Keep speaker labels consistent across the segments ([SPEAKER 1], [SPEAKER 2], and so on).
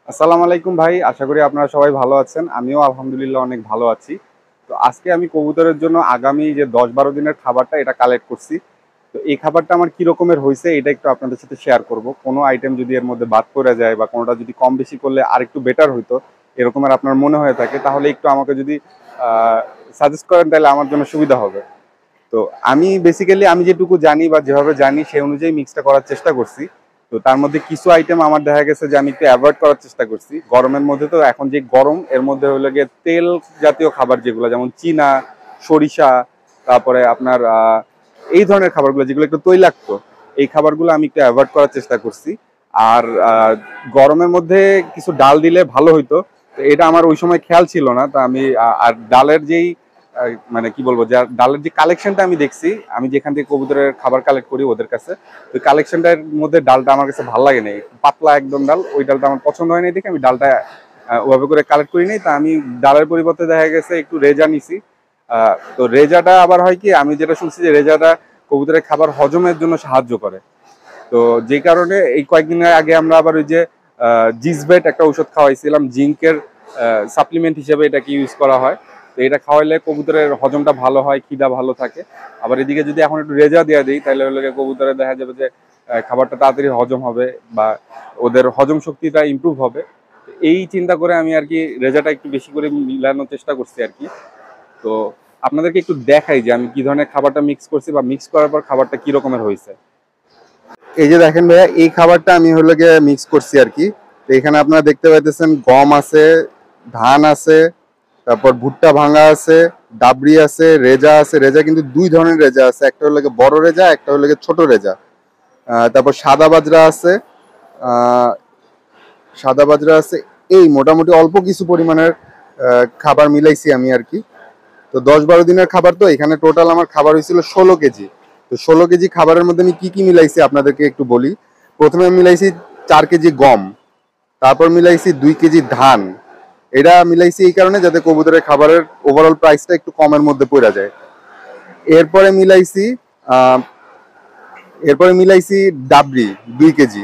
[SPEAKER 1] আসসালামু আলাইকুম ভাই, আশা করি আপনারা সবাই ভালো আছেন। আমিও আলহামদুলিল্লাহ অনেক ভালো আছি। তো আজকে আমি কবুতরের জন্য আগামী যে ১০-১২ দিনের খাবারটা এটা কালেক্ট করছি। তো এই খাবারটা আমার কি রকমের হয়েছে এটা একটু আপনাদের সাথে শেয়ার করব। কোনো আইটেম যদি এর মধ্যে বাদ পড়ে যায় বা কোনোটা যদি কম বেশি করলে আরেকটু বেটার হইতো, এরকমের আপনার মনে হয়ে থাকে, তাহলে একটু আমাকে যদি সাজেস্ট করেন তাহলে আমার জন্য সুবিধা হবে। তো আমি বেসিক্যালি আমি যেটুকু জানি বা যেভাবে জানি সেই অনুযায়ী মিক্সটা করার চেষ্টা করছি। তো তার মধ্যে কিছু আইটেম আমার দেখা গেছে যে আমি একটু অ্যাভয়েড করার চেষ্টা করছি। গরমের মধ্যে তো এখন যে গরম, এর মধ্যে হলো গিয়ে তেল জাতীয় খাবার যেগুলো, যেমন চীনা, সরিষা, তারপরে আপনার এই ধরনের খাবারগুলো যেগুলো একটু তৈলাক্ত, এই খাবারগুলো আমি একটু অ্যাভয়েড করার চেষ্টা করছি। আর গরমের মধ্যে কিছু ডাল দিলে ভালো হইতো। তো এটা আমার ওই সময় খেয়াল ছিল না। তো আমি আর ডালের যেই মানে কি বলবো, যা ডালের যে কালেকশনটা আমি দেখছি, আমি যেখান থেকে কবুতরের খাবার কালেক্ট করি ওদের কাছে, ওই কালেকশনটার মধ্যে ডালটা আমার কাছে ভালো লাগে নাই, পাতলা একদম ডাল, ওই ডালটা আমার পছন্দ হয় নাই দেখে আমি ডালটা ওভাবে করে কালেক্ট করি নাই। তা আমি ডালের পরিবর্তে দেখা গেছে একটু রেজা নিছি। তো রেজাটা আবার হয় কি, আমি যেটা শুনছি যে রেজাটা কবুতরের খাবার হজমের জন্য সাহায্য করে। তো যে কারণে এই কয়েকদিন আগে আমরা আবার ওই যে জিসবেট একটা ওষুধ খাওয়াইছিলাম, জিঙ্কের সাপ্লিমেন্ট হিসেবে এটাকে ইউজ করা হয়। তো এটা খাওয়াইলে কবুতরের হজমটা ভালো হয়, খিদা ভালো থাকে। আবার এদিকে যদি এখন একটু রেজা দেওয়া দিই তাহলে হলে কবুতরের দেখা যাবে যে খাবারটা তাড়াতাড়ি হজম হবে বা ওদের হজম শক্তিটা ইমপ্রুভ হবে। এই চিন্তা করে আমি আর কি রেজাটা একটু বেশি করে মিলানোর চেষ্টা করছি আর কি। তো আপনাদেরকে একটু দেখাই যে আমি কি ধরনের খাবারটা মিক্স করছি বা মিক্স করার পর খাবারটা কি রকমের হয়েছে। এই যে দেখেন ভাইয়া, এই খাবারটা আমি হলো গিয়ে মিক্স করছি আর কি। তো এখানে আপনারা দেখতে পাইতেছেন গম আছে, ধান আছে, তারপর ভুট্টা ভাঙা আছে, ডাবরি আছে, রেজা আছে। রেজা কিন্তু দুই ধরনের রেজা আছে, একটা হলো গিয়ে বড় রেজা, একটা হলো গিয়ে ছোট রেজা। তারপর সাদা বাজরা আছে, আহ, সাদা বাজরা আছে। এই মোটামুটি অল্প কিছু পরিমাণের খাবার মিলাইছি আমি আর কি। তো ১০-১২ দিনের খাবার, তো এখানে টোটাল আমার খাবার হয়েছিল ১৬ কেজি। তো ১৬ কেজি খাবারের মধ্যে আমি কি কি মিলাইছি আপনাদেরকে একটু বলি। প্রথমে আমি মিলাইছি ৪ কেজি গম, তারপর মিলাইছি ২ কেজি ধান। এটা মিলাইছি এই কারণে যাতে কবুতরের খাবারের ওভারঅল প্রাইসটা একটু কমের মধ্যে পড়ে যায়। এরপরে মিলাইছি আহ এরপরে মিলাইছি ডাবরি ২ কেজি।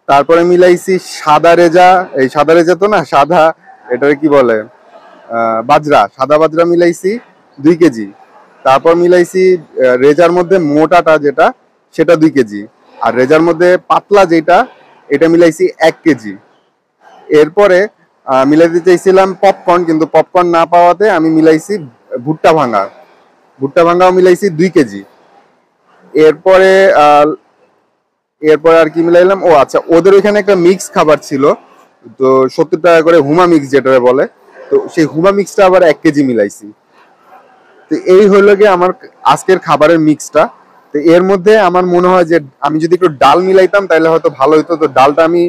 [SPEAKER 1] তারপরে মিলাইছি সাদা রেজা, এই সাদা রেজা তো না, সাদা, এটাকে কি বলে, বাজরা, সাদা বাজরা মিলাইছি ২ কেজি। তারপর মিলাইছি রেজার মধ্যে মোটাটা যেটা, সেটা ২ কেজি। আর রেজার মধ্যে পাতলা যেটা, এটা মিলাইছি ১ কেজি। এরপরে মিলাইতে চাইছিলাম পপকর্ন, কিন্তু পপকর্ন না পাওয়াতে আমি মিলাইছি ভুট্টা ভাঙা। ভুট্টা ভাঙাও মিলাইছি ২ কেজি। এরপরে এরপরে আর কি মিলাইলাম, ও আচ্ছা, ওদের ওইখানে একটা মিক্স খাবার ছিল, তো ৭০ টাকা করে হুমা মিক্স যেটা বলে। তো সেই হুমা মিক্সটা আবার ১ কেজি মিলাইছি। তো এই হলো গিয়ে আমার আজকের খাবারের মিক্সটা। তো এর মধ্যে আমার মনে হয় যে আমি যদি একটু ডাল মিলাইতাম তাহলে হয়তো ভালো হতো। তো ডালটা আমি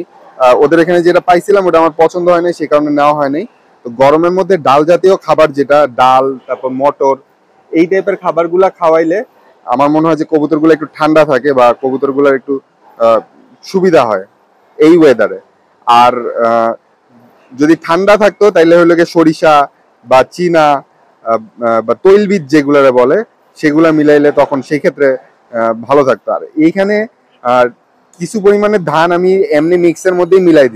[SPEAKER 1] ওদের এখানে যেটা পাইছিলাম ওটা আমার পছন্দ হয় নাই, সে কারণে নেওয়া হয় নাই। তো গরমের মধ্যে ডাল জাতীয় খাবার, যেটা ডাল, তারপর মটর, এই টাইপের খাবারগুলা খাওয়াইলে আমার মনে হয় যে কবুতরগুলো একটু ঠান্ডা থাকে বা কবুতরগুলোর একটু আহ, সুবিধা হয় এই ওয়েদারে। আর যদি ঠান্ডা থাকতো তাইলে হলো গিয়ে সরিষা বা চীনা বা তৈলবীজ যেগুলারে বলে, সেগুলা মিলাইলে তখন সেই ক্ষেত্রে ভালো থাকতো। আর এইখানে আর কিছু পরিমাণে ধান আমি এমনি মিক্সের মধ্যেই মিলাই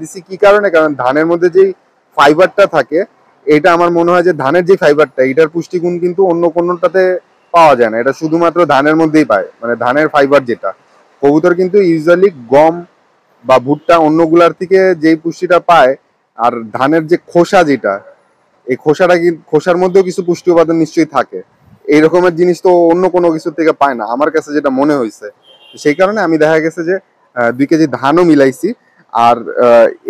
[SPEAKER 1] দিছি কি কারণে, কারণ ধানের মধ্যে যেই ফাইবারটা থাকে, এটা আমার মনে হয় যে ধানের যে ফাইবারটা, এটার পুষ্টিগুণ কিন্তু অন্য কোনোটাতে পাওয়া যায় না। এটা শুধুমাত্র ধানের মধ্যেই পায়, মানে ধানের ফাইবার যেটা। কবুতর কিন্তু ইউজুয়ালি গম বা ভুট্টা অন্যগুলার থেকে যেই পুষ্টিটা পায়, আর ধানের যে খোসা যেটা, এই খোসাটা কিন্তু, খোসার মধ্যেও কিছু পুষ্টি উপাদান নিশ্চয়ই থাকে। এই রকমের জিনিস তো অন্য কোনো কিছু থেকে পায় না, আমার কাছে যেটা মনে হয়েছে। সেই কারণে আমি দেখা গেছে যে ২ কেজি ধানও মিলাইছি। আর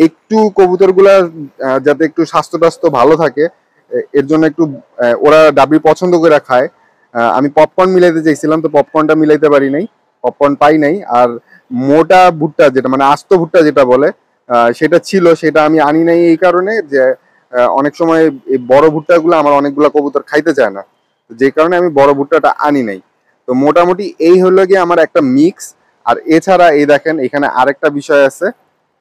[SPEAKER 1] একটু কবুতর গুলা যাতে একটু স্বাস্থ্য টাস্থ্য ভালো থাকে, এর জন্য একটু ওরা ডাবরি পছন্দ করে খায়। আমি পপকর্ন মিলাইতে চাইছিলাম, তো পপকর্নটা মিলাইতে পারি নাই, পপকর্ন পাই নাই। আর মোটা ভুট্টা যেটা, মানে আস্ত ভুট্টা যেটা বলে, সেটা ছিল, সেটা আমি আনি নাই এই কারণে যে অনেক সময় এই বড় ভুট্টাগুলো আমার অনেকগুলো কবুতর খাইতে চায় না, যে কারণে আমি বড় ভুট্টাটা আনি নাই। তো মোটামুটি এই হলো গিয়ে আমার একটা মিক্স। আর এছাড়া এই দেখেন এখানে আরেকটা বিষয় আছে।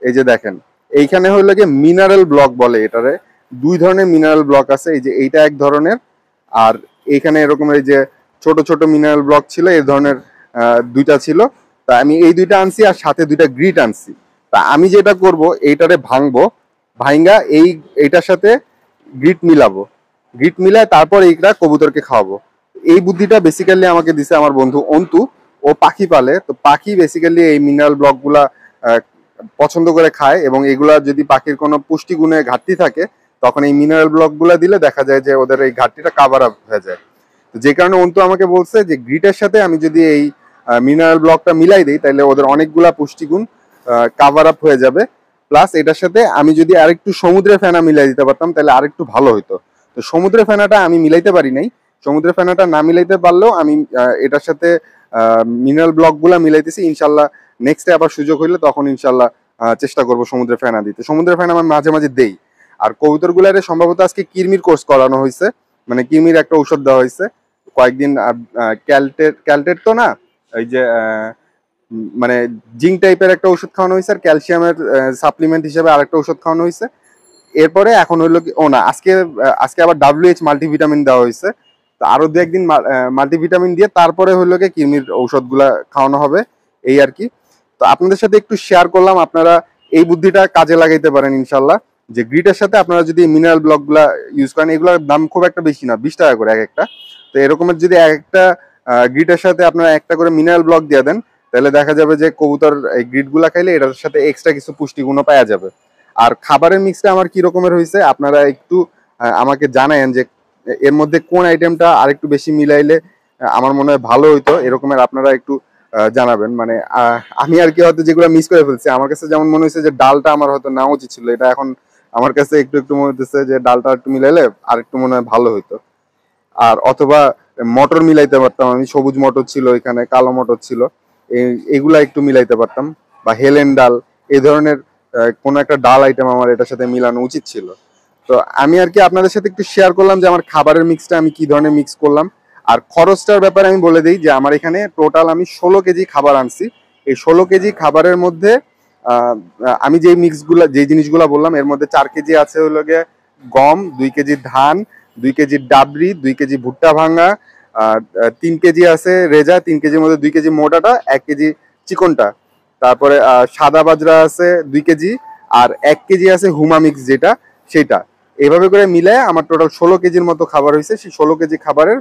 [SPEAKER 1] এই যে দেখেন, এইখানে হলো গিয়ে মিনারেল ব্লক বলে এটারে। দুই ধরনের মিনারেল ব্লক আছে, এই যে এইটা এক ধরনের, আর এইখানে এরকম এই যে ছোট ছোট মিনারেল ব্লক ছিল, এই ধরনের দুইটা ছিল। তা আমি এই দুইটা আনছি, আর সাথে দুইটা গ্রিট আনছি। তা আমি যেটা করব, এইটারে ভাঙবো, ভাঙ্গা এইটার সাথে গ্রিট মিলাবো, গ্রিট মিলায় তারপর এইটা কবুতরকে খাওয়াবো। এই বুদ্ধিটা বেসিক্যালি আমাকে দিছে আমার বন্ধু অন্তু। ও পাখি পালে, তো পাখি বেসিক্যালি এই মিনারেল ব্লক গুলা পছন্দ করে খায়, এবং এগুলা যদি পাখির কোনো পুষ্টিগুণে ঘাটতি থাকে তখন এই মিনারেল ব্লক গুলা দিলে দেখা যায় যে ওদের এই ঘাটতিটা কাভার আপ হয়ে যায়। তো যে কারণে অন্তু আমাকে বলছে যে গ্রিটের সাথে আমি যদি এই মিনারেল ব্লকটা মিলাই দিই তাহলে ওদের অনেকগুলা পুষ্টিগুণ কাভার আপ হয়ে যাবে। প্লাস এটার সাথে আমি যদি আরেকটু সমুদ্রের ফেনা মিলাই দিতে পারতাম তাহলে আরেকটু ভালো হতো। তো সমুদ্রের ফেনাটা আমি মিলাইতে পারি নাই। সমুদ্রের ফেনাটা না মিলাইতে পারলেও আমি এটার সাথে মিনারেল ব্লক গুলা মিলাইতেছি। ইনশাল্লাহ নেক্সটে আবার সুযোগ হইলে তখন ইনশাল্লাহ চেষ্টা করবো সমুদ্রের ফেনা দিতে। সমুদ্রের ফেনা আমি মাঝে মাঝে দেই। আর কবুতর গুলারে সম্ভবত আজকে কিরমির কোর্স করানো হয়েছে, মানে কিরমির একটা ঔষধ দেওয়া হয়েছে কয়েকদিন। ক্যালটেট তো না, এই যে মানে জিঙ্ক টাইপের একটা ওষুধ খাওয়ানো হয়েছে, আর ক্যালসিয়ামের সাপ্লিমেন্ট হিসেবে আরেকটা ওষুধ খাওয়ানো হয়েছে। এরপরে এখন হইলো কি, ও না, আজকে আজকে আবার WH মাল্টিভিটামিন দেওয়া হয়েছে। তো আরো দু একদিন মাল্টিভিটামিন দিয়ে তারপরে হইলো কি কিরমির ঔষধগুলা খাওয়ানো হবে, এই আর কি। তো আপনাদের সাথে একটু শেয়ার করলাম, আপনারা এই বুদ্ধিটা কাজে লাগাইতে পারেন ইনশাল্লাহ। যে গ্রিটের সাথে আপনারা যদি মিনারেল ব্লক গুলা ইউজ করেন, এগুলোর দাম খুব একটা বেশি না, 20 টাকা করে এক একটা। তো এরকমের যদি এক একটা গ্রিটের সাথে আপনারা একটা করে মিনারেল ব্লক দিয়ে দেন তাহলে দেখা যাবে যে কবুতর এই গ্রিট গুলা খাইলে এটার সাথে এক্সট্রা কিছু পুষ্টিগুণও পাওয়া যাবে। আর খাবারের মিক্সটা আমার কিরকমের হয়েছে আপনারা একটু আমাকে জানায়েন যে এর মধ্যে কোন আইটেমটা আরেকটু বেশি মিলাইলে আমার মনে হয় ভালো হইতো, এরকমের আপনারা একটু জানাবেন। মানে আমি আর কি হয়তো যেগুলো মিস করে ফেলছি, আমার কাছে যেমন মনে হয়েছে যে ডালটা আমার হয়তো নেওয়া উচিত ছিল, এটা এখন আমার কাছে একটু একটু মনে হচ্ছে যে ডালটা একটু মিলাইলে আর একটু মনে হয় ভালো হইতো। আর অথবা মটর মিলাইতে পারতাম, আমি সবুজ মটর ছিল এখানে, কালো মটর ছিল, এগুলা একটু মিলাইতে পারতাম। বা হেলেন ডাল, এই ধরনের কোনো একটা ডাল আইটেম আমার এটার সাথে মিলানো উচিত ছিল। তো আমি আর কি আপনাদের সাথে একটু শেয়ার করলাম যে আমার খাবারের মিক্সটা আমি কি ধরনের মিক্স করলাম। আর খরচটার ব্যাপারে আমি বলে দিই যে আমার এখানে টোটাল আমি 16 কেজি খাবার আনছি। এই 16 কেজি খাবারের মধ্যে আমি যে মিক্সগুলা যে জিনিসগুলা বললাম এর মধ্যে 4 কেজি আছে হলো গিয়ে গম, 2 কেজি ধান, 2 কেজি ডাবরি, 2 কেজি ভুট্টা ভাঙা, 3 কেজি আছে রেজা, 3 কেজির মধ্যে 2 কেজি মোটাটা, 1 কেজি চিকনটা, তারপরে সাদা বাজরা আছে 2 কেজি, আর 1 কেজি আছে হুমা মিক্স যেটা, সেটা। এইভাবে করে মিলে আমার টোটাল 16 কেজির মতো খাবার হয়েছে। সেই 16 কেজি খাবারের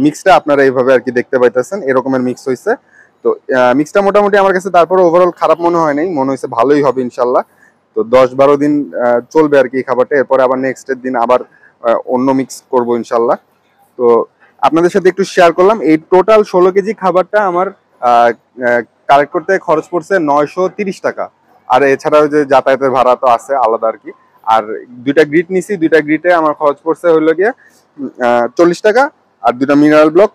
[SPEAKER 1] মিক্সটা আপনারা এইভাবে আর কি দেখতে পাইতেছেন, এরকমের মিক্স হয়েছে। তো মিক্সটা মোটামুটি আমার কাছে তারপরে ওভারঅল খারাপ মনে হয় নাই, মনে হয়েছে ভালোই হবে ইনশাল্লাহ। তো 10-12 দিন চলবে আর কি এই খাবারটা। এরপরে আবার নেক্সটের দিন আবার অন্য মিক্স করবো ইনশাল্লাহ। তো আপনাদের সাথে একটু শেয়ার করলাম এই টোটাল 16 কেজি খাবারটা আমার কালেক্ট করতে খরচ পড়ছে 930 টাকা। আর এছাড়াও যে যাতায়াতের ভাড়া তো আছে আলাদা আর কি। আর 2টা গ্রিট নিছি, 2টা গ্রিটে আমার খরচ পড়ছে হইলো গিয়ে 40 টাকা, আর 2টা মিনারেল ব্লক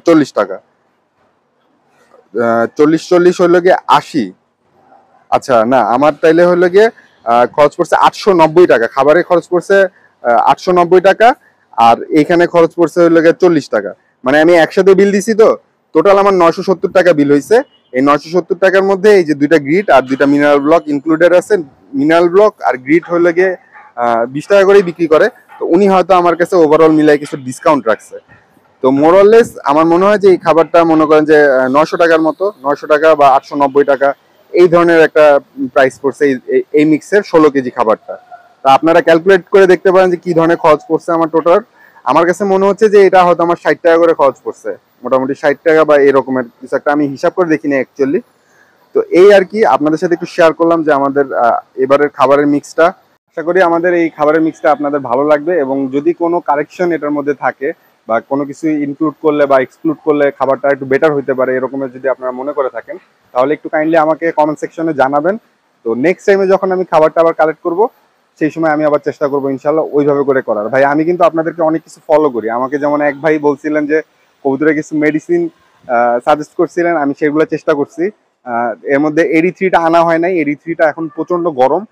[SPEAKER 1] 40 টাকা। 40 হইলো গিয়ে 80। আচ্ছা না, আমার তাইলে হইলো গিয়ে খরচ পড়ছে 890 টাকা, খাবারের খরচ পড়ছে 890 টাকা, আর এখানে খরচ পড়ছে হইলো গিয়ে 40 টাকা। মানে আমি একসাথে বিল দিছি, তো টোটাল আমার 970 টাকা বিল হয়েছে। এই 970 টাকার মধ্যে এই যে 2টা গ্রিট আর 2টা মিনারেল ব্লক ইনক্লুডেড আছে। মিনারেল ব্লক আর গ্রিট হইলো গিয়ে 20 টাকা করেই বিক্রি করে। তো উনি হয়তো আমার কাছে ওভারঅল মিলাই কিছু ডিসকাউন্ট রাখছে। তো মোরলেস আমার মনে হয় যে এই খাবারটা মনে করেন যে 900 টাকার মতো, 900 টাকা বা 890 টাকা এই ধরনের একটা প্রাইস পড়ছে এই মিক্সের 16 কেজি খাবারটা। তা আপনারা ক্যালকুলেট করে দেখতে পারেন যে কি ধরনের খরচ পড়ছে আমার টোটাল। আমার কাছে মনে হচ্ছে যে এটা হয়তো আমার 60 টাকা করে খরচ পড়ছে, মোটামুটি 60 টাকা বা এরকমের কিছু একটা, আমি হিসাব করে দেখিনি অ্যাকচুয়ালি। তো এই আর কি আপনাদের সাথে একটু শেয়ার করলাম যে আমাদের এবারের খাবারের মিক্সটা। আশা করি আমাদের এই খাবারের মিক্সটা আপনাদের ভালো লাগবে, এবং যদি কোনো কারেকশন এটার মধ্যে থাকে বা কোনো কিছু ইনক্লুড করলে বা এক্সক্লুড করলে খাবারটা একটু বেটার হতে পারে এরকমের যদি আপনারা মনে করে থাকেন তাহলে একটু কাইন্ডলি আমাকে কমেন্ট সেকশনে জানাবেন। তো নেক্সট টাইমে যখন আমি খাবারটা আবার কালেক্ট করব সেই সময় আমি আবার চেষ্টা করবো ইনশাল্লাহ ওইভাবে করে করার। ভাই আমি কিন্তু আপনাদেরকে অনেক কিছু ফলো করি, আমাকে যেমন এক ভাই বলছিলেন যে কবুতরে কিছু মেডিসিন সাজেস্ট করছিলেন, আমি সেগুলো চেষ্টা করছি। এর মধ্যে AD3টা আনা হয় নাই, AD3টা এখন প্রচন্ড গরম,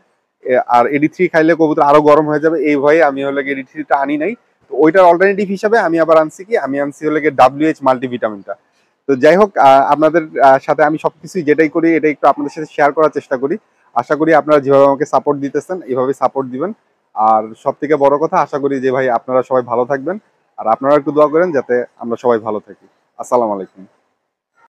[SPEAKER 1] আর AD3 খাইলে কবুতর আরো গরম হয়ে যাবে, এই ভয়ে আমি হলো AD3টা আনি নাই। তো ওইটার অল্টারনেটিভ হিসাবে আমি আবার আনছি কি, আমি আনছি হলো WH মাল্টিভিটামিনটা। তো যাই হোক, আপনাদের সাথে আমি সবকিছু যেটাই করি এটা একটু আপনাদের সাথে শেয়ার করার চেষ্টা করি। আশা করি আপনারা যেভাবে আমাকে সাপোর্ট দিতেছেন এইভাবে সাপোর্ট দিবেন। আর সব থেকে বড় কথা, আশা করি যে ভাই আপনারা সবাই ভালো থাকবেন, আর আপনারা একটু দোয়া করেন যাতে আমরা সবাই ভালো থাকি। আসসালামু আলাইকুম।